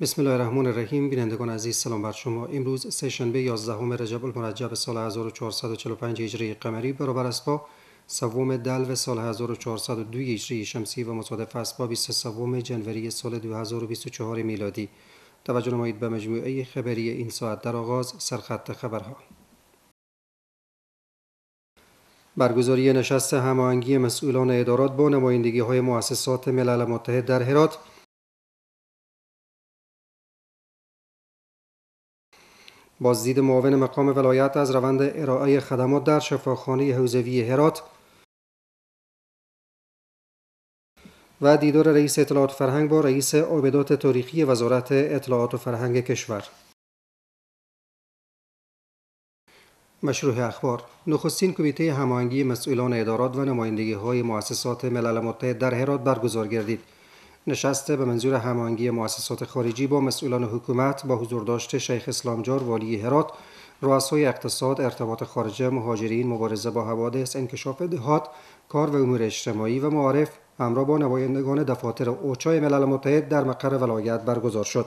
بسم الله الرحمن الرحیم. بینندگان عزیز سلام بر شما. امروز سه‌شنبه 11 رجب المرجب سال 1445 هجری قمری برابر است با سوم دلو سال 1402 هجری شمسی و مصادف است با 23 جنوری سال 2024 میلادی. توجه نمایید به مجموعه خبری این ساعت. در آغاز سرخط خبرها. برگزاری نشست هماهنگی مسئولان ادارات با نمایندگی‌های مؤسسات ملل متحد در هرات. بازدید معاون مقام ولایت از روند ارائه خدمات در شفاخانه حوزوی هرات و دیدار رئیس اطلاعات فرهنگ با رئیس عابدات تاریخی وزارت اطلاعات و فرهنگ کشور. مشروع اخبار. نخستین کمیته هماهنگی مسئولان ادارات و نمایندگی‌های مؤسسات ملل متحد در هرات برگزار گردید. نشست به منظور هماهنگی مؤسسات خارجی با مسئولان حکومت با حضور داشت شیخ اسلامجار والی هرات، رؤسای اقتصاد، ارتباط خارجه، مهاجرین، مبارزه با حوادث، انکشاف دهات، کار و امور اجتماعی و معارف همراه با نمایندگان دفاتر اوچای ملل متحد در مقر ولایت برگزار شد.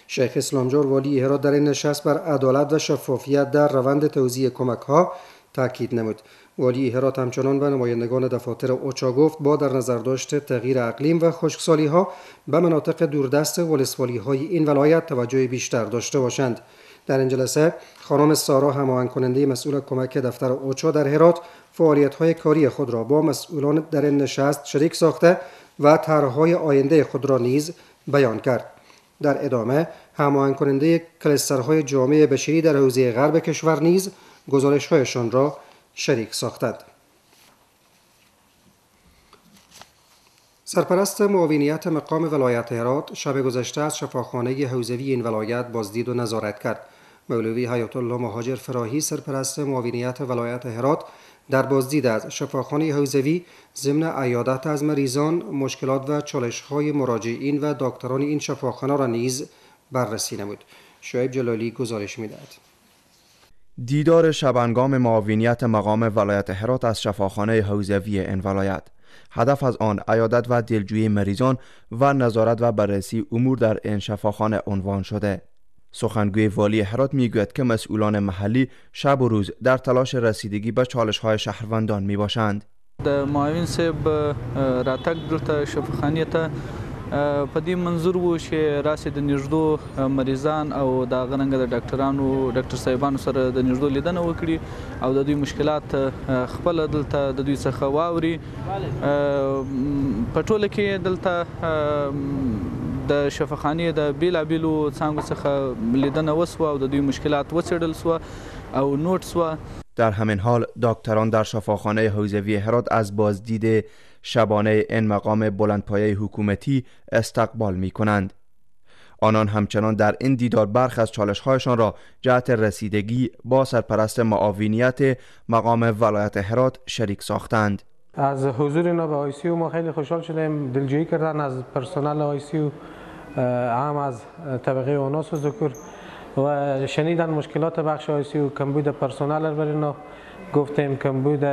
شیخ اسلامجار والی هرات در این نشست بر عدالت و شفافیت در روند توزیع کمک‌ها تاکید نمود. والی هرات همچنان به نمایندگان دفاتر اوچا گفت با در نظر داشت تغییر اقلیم و خشکسالی‌ها به مناطق دوردست ولسوالی‌های این ولایت توجه بیشتر داشته باشند. در این جلسه خانم سارا هماهنگ کننده مسئول کمک دفتر اوچا در هرات فعالیت‌های کاری خود را با مسئولان در این نشست شریک ساخته و طرح‌های آینده خود را نیز بیان کرد. در ادامه هماهنگ کننده کلسترهای جامعه بشری در حوزه غرب کشور نیز گزارش‌هایشان را شریک ساختند. سرپرست معاونیت مقام ولایت هرات شب گذشته از شفاخانه حوزوی این ولایت بازدید و نظارت کرد. مولوی حیات الله مهاجر فراهی سرپرست معاونیت ولایت هرات در بازدید از شفاخانه حوزوی ضمن عیادت از مریضان، مشکلات و چالش‌های مراجعین و دکتران این شفاخانه را نیز بررسی نمود. شعیب جلالی گزارش می‌دهد. دیدار شبانگام معاونیت مقام ولایت هرات از شفاخانه حوزوی این ولایت. هدف از آن عیادت و دلجویی مریضان و نظارت و بررسی امور در این شفاخانه عنوان شده. سخنگوی والی هرات میگوید که مسئولان محلی شب و روز در تلاش رسیدگی به چالش‌های شهروندان میباشند. معاون صاحب راتګ دلته شفاخانې ته په دې منظور و چې راسي د نږدو مریضان او د غننګ د ډاکټر صاحبانو سره د نږدو لیدنه وکړي او د دوی مشکلات خپل دلته د دوی څخه واوري. په ټوله کې دلته د شفاخانې د بیلابیلو څانګو څخه لیدنه وسوه او د دوی مشکلات وڅېړل سوه او نوٹ سوه. در همین حال دکتران در شفاخانه حوزوی هرات از بازدید شبانه این مقام بلندپایه حکومتی استقبال می کنند. آنان همچنان در این دیدار برخی از چالش‌هایشان را جهت رسیدگی با سرپرست معاونیت مقام ولایت هرات شریک ساختند. از حضور اینا به آیسیو ما خیلی خوشحال شدیم. دلجویی کردن از پرسنل آیسیو، هم از طبقه اناث و ذکور، و شنیدن مشکلات بخش آیسیو، کمبود پرسنل بر اینا گفتیم، کمبود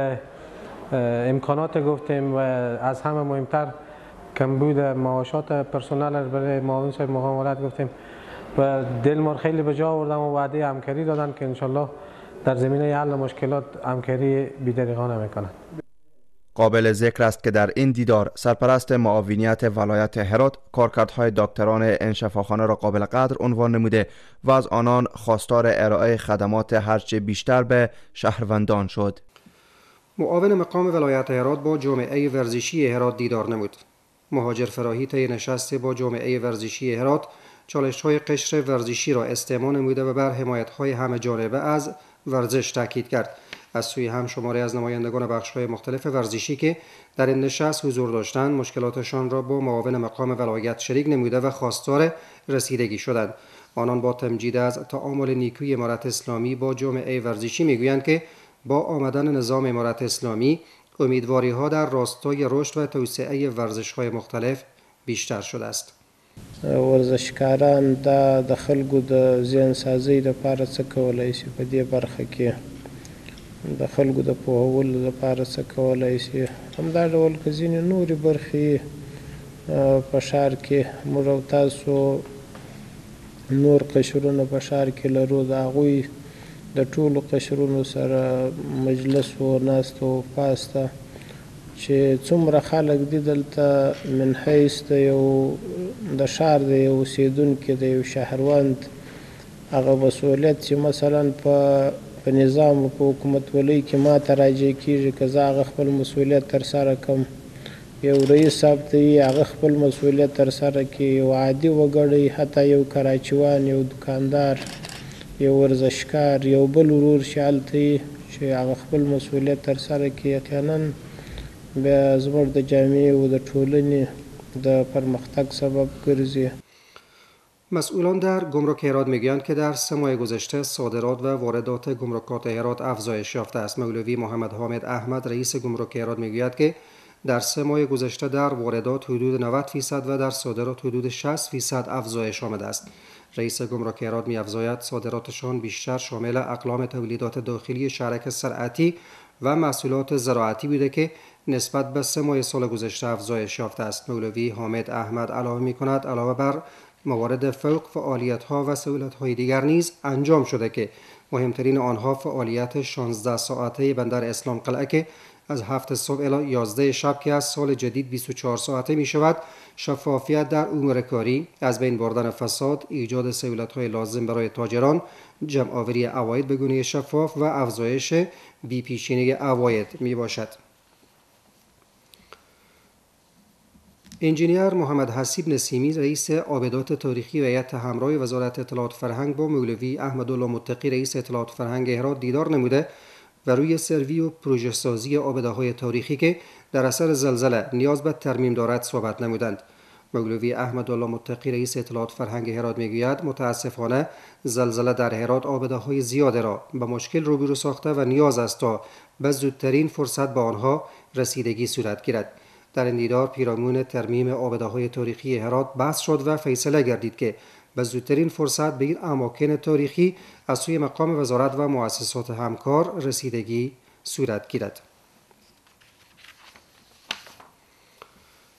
امکانات گفتیم و از همه مهمتر کمبود معاشات پرسنل برای معاون صاحب مقام ولایت گفتیم و دل ما خیلی به جا آوردن و وعده همکاری دادن که انشالله در زمینه حل مشکلات همکاری بی‌دریغانه میکنند. قابل ذکر است که در این دیدار سرپرست معاونیت ولایت هرات کارکردهای دکتران این شفاخانه را قابل قدر عنوان نموده و از آنان خواستار ارائه خدمات هرچه بیشتر به شهروندان شد. معاون مقام ولایت هرات با جامعه ورزشی هرات دیدار نمود. مهاجر فراهی طی نشست با جامعه ورزشی هرات چالش‌های قشر ورزشی را استماع نموده و بر حمایت‌های همه جانبه از ورزش تاکید کرد. از سوی هم شماری از نمایندگان بخش‌های مختلف ورزشی که در این نشست حضور داشتند مشکلاتشان را با معاون مقام ولایت شریک نموده و خواستار رسیدگی شدند. آنان با تمجید از تعامل نیکوی امارت اسلامی با جامعه ورزشی میگویند که با آمدن نظام امارت اسلامی امیدواری‌ها در راستای رشد و توسعه ورزش‌های مختلف بیشتر شده است. ورزشکاران د خلکو د ذهن سازی لپاره څه کولی شي په دې برخه کې د خلکو د پوهولو لپاره څه کولی شي همدا ډول که ځینې نورې برخې په ښار کې موږ او تاسو نور قشرونه په ښار کې لرو، د هغوی د ټولو قشرونو سره مجلس و، ناسته و پاسته، چې څومره خلک دي دلته من حیث د ښار د یو اوسېدونکي د یو شهروند هغه مسؤلیت چې مثلا په نظام و په حکومتولۍ کې ما ته راجع کېږي، که زه هغه خپل مسؤلیت ترسره کړم، یو رئیس صاحب ته یې هغه خپل مسؤلیت ترسره کړي، یو عادي وګړی، حتی یو کراچیوان، یو دکاندار، یو ورزشکار، یو بل ورور چې هلته یې چې هغه خپل مسؤلیت ترسره کړي، یقینا بیا زموږ د جامعې و د ټولنې د پرمختګ سبب ګرځي. مسئولان در گمرک هرات میگویند که در 3 ماه گذشته صادرات و واردات گمرکات هرات افزایش یافته است. مولوی محمد حامد احمد رئیس گمرک هرات میگوید که در 3 ماه گذشته در واردات حدود 90% و در صادرات حدود 60% افزایش آمده است. رئیس گمرک هرات می‌افزاید صادراتشان بیشتر شامل اقلام تولیدات داخلی شرکت صنعتی و محصولات زراعتی بوده که نسبت به 3 ماه سال گذشته افزایش یافته است. مولوی حامد احمد علاوه می‌کند علاوه بر موارد فوق، فعالیت‌ها و سهولت‌های دیگر نیز انجام شده که مهمترین آنها فعالیت 16 ساعته بندر اسلام قلعه که از 7 صبح الی 11 شب که از سال جدید 24 ساعته می شود، شفافیت در امور کاری، از بین بردن فساد، ایجاد سهولت‌های لازم برای تاجران، جمع‌آوری عواید به گونه شفاف و افزایش بی‌پیشینی عواید می باشد. انجینیر محمد حسیب نسیمی رئیس عابدات تاریخی و هیئت همراه وزارت اطلاعات فرهنگ با مولوی احمدالله متقی رئیس اطلاعات فرهنگ هرات دیدار نموده و روی سروی و پروژه سازی عابده‌های تاریخی که در اثر زلزله نیاز به ترمیم دارد صحبت نمودند. مولوی احمدالله متقی رئیس اطلاعات فرهنگ هرات میگوید متاسفانه زلزله در هرات عابده‌های زیاد را به مشکل روبرو ساخته و نیاز است تا به زودترین فرصت به آنها رسیدگی صورت گیرد. در این دیدار پیرامون ترمیم عابده‌های تاریخی هرات بحث شد و فیصله گردید که به زودترین فرصت به این اماکن تاریخی از سوی مقام وزارت و مؤسسات همکار رسیدگی صورت گیرد.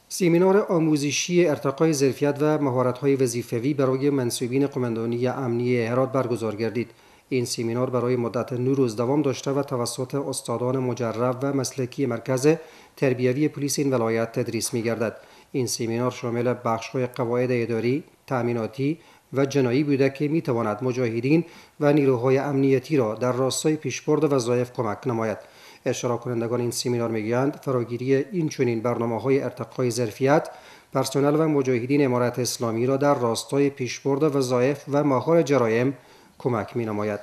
سمینار آموزشی ارتقای ظرفیت و مهارت‌های وظیفوی برای منصوبین قماندانی امنیه هرات برگزار گردید. این سمینار برای مدت 9 روز دوام داشته و توسط استادان مجرب و مسلکی مرکز تربیوی پلیس این ولایت تدریس می‌گردد. این سمینار شامل بخش‌های قواعد اداری، تأمیناتی و جنایی بوده که می‌تواند مجاهدین و نیروهای امنیتی را در راستای پیشبرد وظایف کمک نماید. اشتراک کنندگان این سمینار می‌گویند فراگیری این چنین برنامه‌های ارتقای ظرفیت پرسنل و مجاهدین امارت اسلامی را در راستای پیشبرد وظایف و مهار جرایم کمک می‌نماید.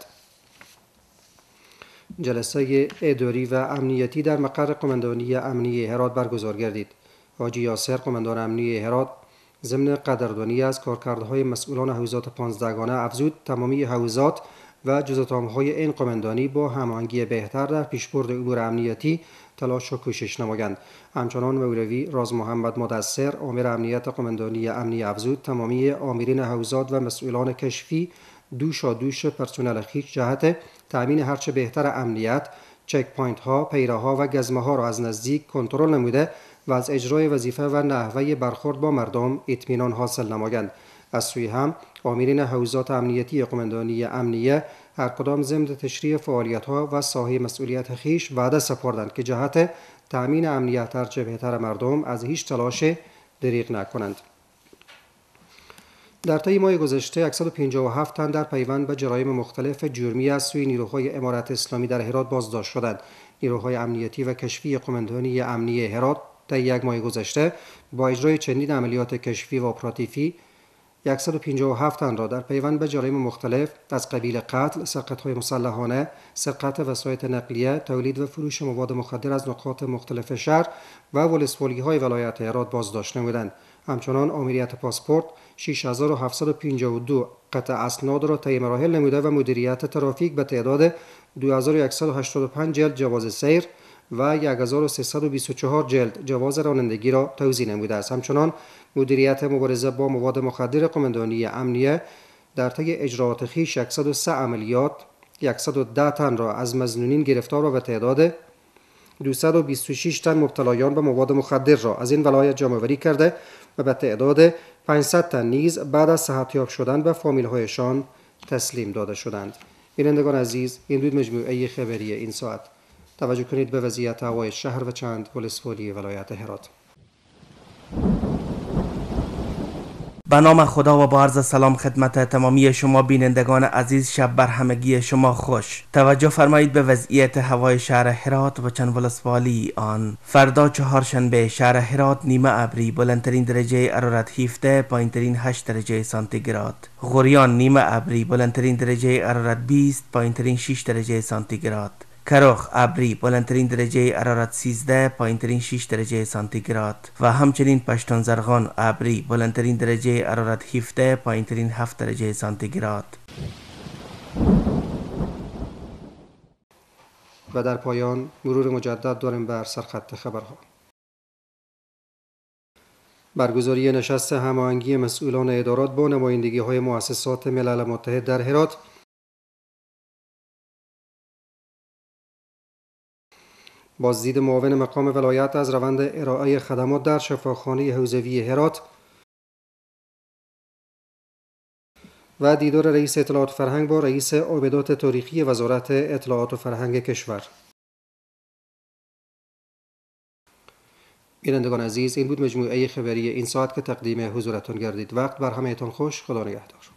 جلسه اداری و امنیتی در مقر قماندانی امنیه هرات برگزار گردید. حاجی یاسر قماندان امنیه هرات ضمن قدردانی از کارکردهای مسئولان حوزات 15 گانه افزود تمامی حوزات و جزءاتام‌های این قماندانی با هماهنگی بهتر در پیشبرد امور امنیتی تلاش و کوشش نمایند. همچنان مولوی راز محمد مدثر آمر امنیت قماندانی امنیه افزود تمامی آمرین حوزات و مسئولان کشفی دوش پرسنل خویش جهت تأمین هرچه بهتر امنیت، چک پوینت ها، پیره ها و گزمه ها را از نزدیک کنترل نموده و از اجرای وظیفه و نحوه برخورد با مردم اطمینان حاصل نمایند. از سوی هم آمرین حوزات امنیتی قماندانی امنیه هر کدام ضمن تشریح فعالیت ها و ساحه مسئولیت خویش وعده سپردند که جهت تأمین امنیت هرچه بهتر مردم از هیچ تلاش دریغ نکنند. در طی ماه گذشته 157 تن در پیوند به جرایم مختلف جرمی از سوی نیروهای امارت اسلامی در هرات بازداشت شدند. نیروهای امنیتی و کشفی قماندانی امنیه هرات طی یک ماه گذشته با اجرای چندین عملیات کشفی و اپراتیوی 157 تن را در پیوند به جرایم مختلف از قبیل قتل، سرقت‌های مسلحانه، سرقت وسایط نقلیه، تولید و فروش مواد مخدر از نقاط مختلف شهر و ولسوالی‌های ولایت هرات بازداشت نمودند. همچنان آمریت پاسپورت 6752 قطع اسناد را طی مراحل نموده و مدیریت ترافیک به تعداد 2185 جلد جواز سیر و 1324 جلد جواز رانندگی را توزیع نموده است. همچنان مدیریت مبارزه با مواد مخدر قماندانی امنیه در طی اجراعات خویش 103 عملیات 110 تن را از مظنونین گرفتار و به تعداد 226 تن مبتلایان به مواد مخدر را از این ولایت جمع‌آوری کرده و به تعداد 500 تن نیز بعد از صحتیاب شدن به فامیل‌هایشان تسلیم داده شدند. بینندگان عزیز، این بود مجموعه خبری این ساعت. توجه کنید به وضعیت هوای شهر و چند ولسوالی ولایت هرات. به نام خدا و با عرض سلام خدمت تمامی شما بینندگان عزیز، شب بر همگی شما خوش. توجه فرمایید به وضعیت هوای شهر هرات و چند ولسوالی آن. فردا چهارشنبه شهر هرات نیمه ابری، بلندترین درجه حرارت 17، پایینترین 8 درجه سانتیگراد. غوریان نیمه ابری، بلندترین درجه حرارت 20، پایینترین 6 درجه سانتیگراد. کرخ ابری، بلندترین درجه حرارت 13، پایینترین 6 درجه سانتیگراد و همچنین پشتون زرغان ابری، بلندترین درجه حرارت 17، پایینترین 7 درجه سانتیگراد. و در پایان مرور مجدد داریم بر سرخط خبرها. برگزاری نشست هماهنگی مسئولان ادارات با نمایندگی‌های مؤسسات ملل متحد در هرات. بازدید معاون مقام ولایت از روند ارائه خدمات در شفاخانه حوزوی هرات و دیدار رئیس اطلاعات و فرهنگ با رئیس عابدات تاریخی وزارت اطلاعات و فرهنگ کشور. بینندگان عزیز، این بود مجموعه خبری این ساعت که تقدیم حضورتان گردید. وقت بر همه‌تان خوش. خدا نگهدار.